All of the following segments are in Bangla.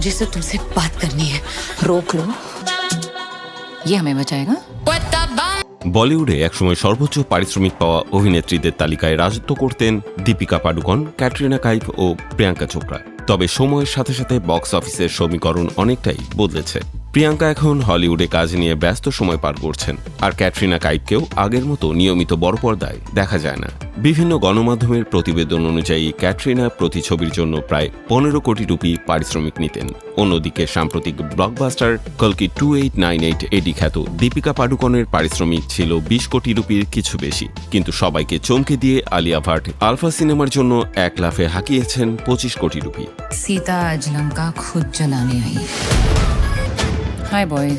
मुझे सिर्फ तुमसे बात करनी है, रोक लो। ये हमें बचाएगा। বলিউডে একসময় সর্বোচ্চ পারিশ্রমিক পাওয়া অভিনেত্রীদের তালিকায় রাজত্ব করতেন দীপিকা পাডুকোন, ক্যাটরিনা কাইফ ও প্রিয়াঙ্কা চোপড়া। তবে সময়ের সাথে সাথে বক্স অফিসের সমীকরণ অনেকটাই বদলেছে। প্রিয়াঙ্কা এখন হলিউডে কাজ নিয়ে ব্যস্ত সময় পার করছেন, আর ক্যাটরিনা কাইফকেও আগের মতো নিয়মিত বড় পর্দায় দেখা যায় না। বিভিন্ন গণমাধ্যমের প্রতিবেদন অনুযায়ী ক্যাটরিনা প্রতি ছবির জন্য প্রায় 15 কোটি রুপি পারিশ্রমিক নিতেন। অন্যদিকে সাম্প্রতিক ব্লকবাস্টার কল্কি 2898 এডি খ্যাত দীপিকা পাডুকোনের পারিশ্রমিক ছিল 20 কোটি রুপির কিছু বেশি। কিন্তু সবাইকে চমকে দিয়ে আলিয়া ভাট আলফা সিনেমার জন্য এক লাফে হাঁকিয়েছেন 25 কোটি রুপি। सीता आज लंका खुद जलाने आई। हाय बॉयज।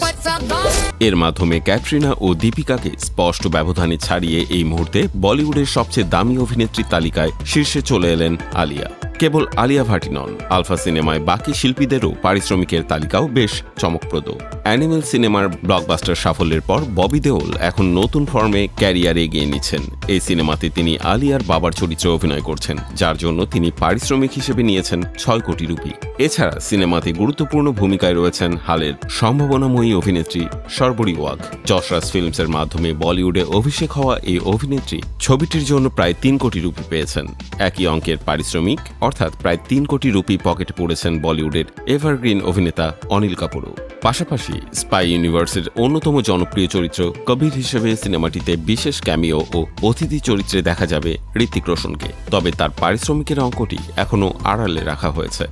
এর মাধ্যমে ক্যাটরিনা ও দীপিকাকে স্পষ্ট ব্যবধানে ছাড়িয়ে এই মুহূর্তে বলিউডের সবচেয়ে দামি অভিনেত্রীর তালিকায় শীর্ষে চলে এলেন আলিয়া। কেবল আলিয়া ভাটই নন, আলফা সিনেমায় বাকি শিল্পীদেরও পারিশ্রমিকের তালিকাও বেশ চমকপ্রদ। অ্যানিমেল সিনেমার ব্লকবাস্টার সাফল্যের পর ববি দেওল এখন নতুন ফর্মে ক্যারিয়ার এগিয়ে নিচ্ছেন। এই সিনেমাতে তিনি আলিয়ার বাবার চরিত্রে অভিনয় করছেন, যার জন্য তিনি পারিশ্রমিক হিসেবে নিয়েছেন 6 কোটি রুপি। এছাড়া সিনেমাতে গুরুত্বপূর্ণ ভূমিকায় রয়েছেন হালের সম্ভাবনাময়ী অভিনেত্রী শর্বরী ওয়াঘ। যশরাজ ফিল্মসের মাধ্যমে বলিউডে অভিষেক হওয়া এই অভিনেত্রী ছবিটির জন্য প্রায় 3 কোটি রুপি পেয়েছেন। একই অঙ্কের পারিশ্রমিক অর্থাৎ প্রায় 3 কোটি রুপি পকেটে পড়েছেন বলিউডের এভারগ্রিন অভিনেতা অনিল কাপুরও। পাশাপাশি স্পাই ইউনিভার্সের অন্যতম জনপ্রিয় চরিত্র কবির হিসেবে সিনেমাটিতে বিশেষ ক্যামিও ও অতিথি চরিত্রে দেখা যাবে ঋত্বিক রোশনকে। তবে তার পারিশ্রমিকের অঙ্কটি এখনও আড়ালে রাখা হয়েছে।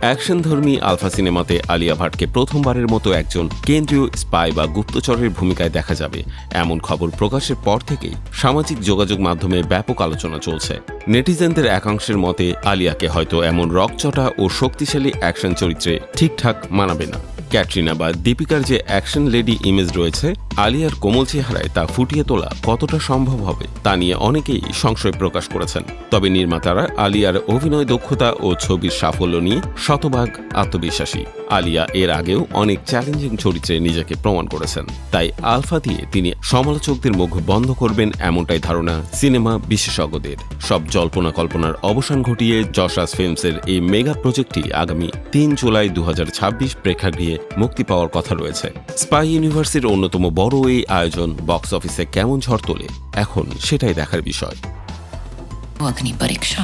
অ্যাকশনধর্মী আলফা সিনেমাতে আলিয়া ভাটকে প্রথমবারের মতো একজন কেন্দ্রীয় স্পাই বা গুপ্তচরের ভূমিকায় দেখা যাবে, এমন খবর প্রকাশের পর থেকেই সামাজিক যোগাযোগ মাধ্যমে ব্যাপক আলোচনা চলছে। নেটিজেনদের একাংশের মতে আলিয়াকে হয়তো এমন রকচটা ও শক্তিশালী অ্যাকশন চরিত্রে ঠিকঠাক মানাবে না। ক্যাটরিনা বা দীপিকার যে অ্যাকশন লেডি ইমেজ রয়েছে, আলিয়ার কোমল চেহারায় তা ফুটিয়ে তোলা কতটা সম্ভব হবে তা নিয়ে অনেকেই সংশয় প্রকাশ করেছেন। তবে নির্মাতারা আলিয়ার অভিনয় দক্ষতা ও ছবির সাফল্য নিয়ে শতভাগ আত্মবিশ্বাসী। আলিয়া এর আগেও অনেক চ্যালেঞ্জিং চরিত্রে নিজেকে প্রমাণ করেছেন, তাই আলফা দিয়ে তিনি সমালোচকদের মুখ বন্ধ করবেন এমনটাই ধারণা সিনেমা বিশেষজ্ঞদের। সব জল্পনা কল্পনার অবসান ঘটিয়ে যশরাজ ফিল্মসের এই মেগা প্রজেক্টটি আগামী 3 জুলাই 2026 প্রেক্ষাগৃহে মুক্তি পাওয়ার কথা রয়েছে। স্পাই ইউনিভার্সের অন্যতম বড় এই আয়োজন বক্স অফিসে কেমন ঝড় তোলে এখন সেটাই দেখার বিষয়। अग्नि परीक्षा।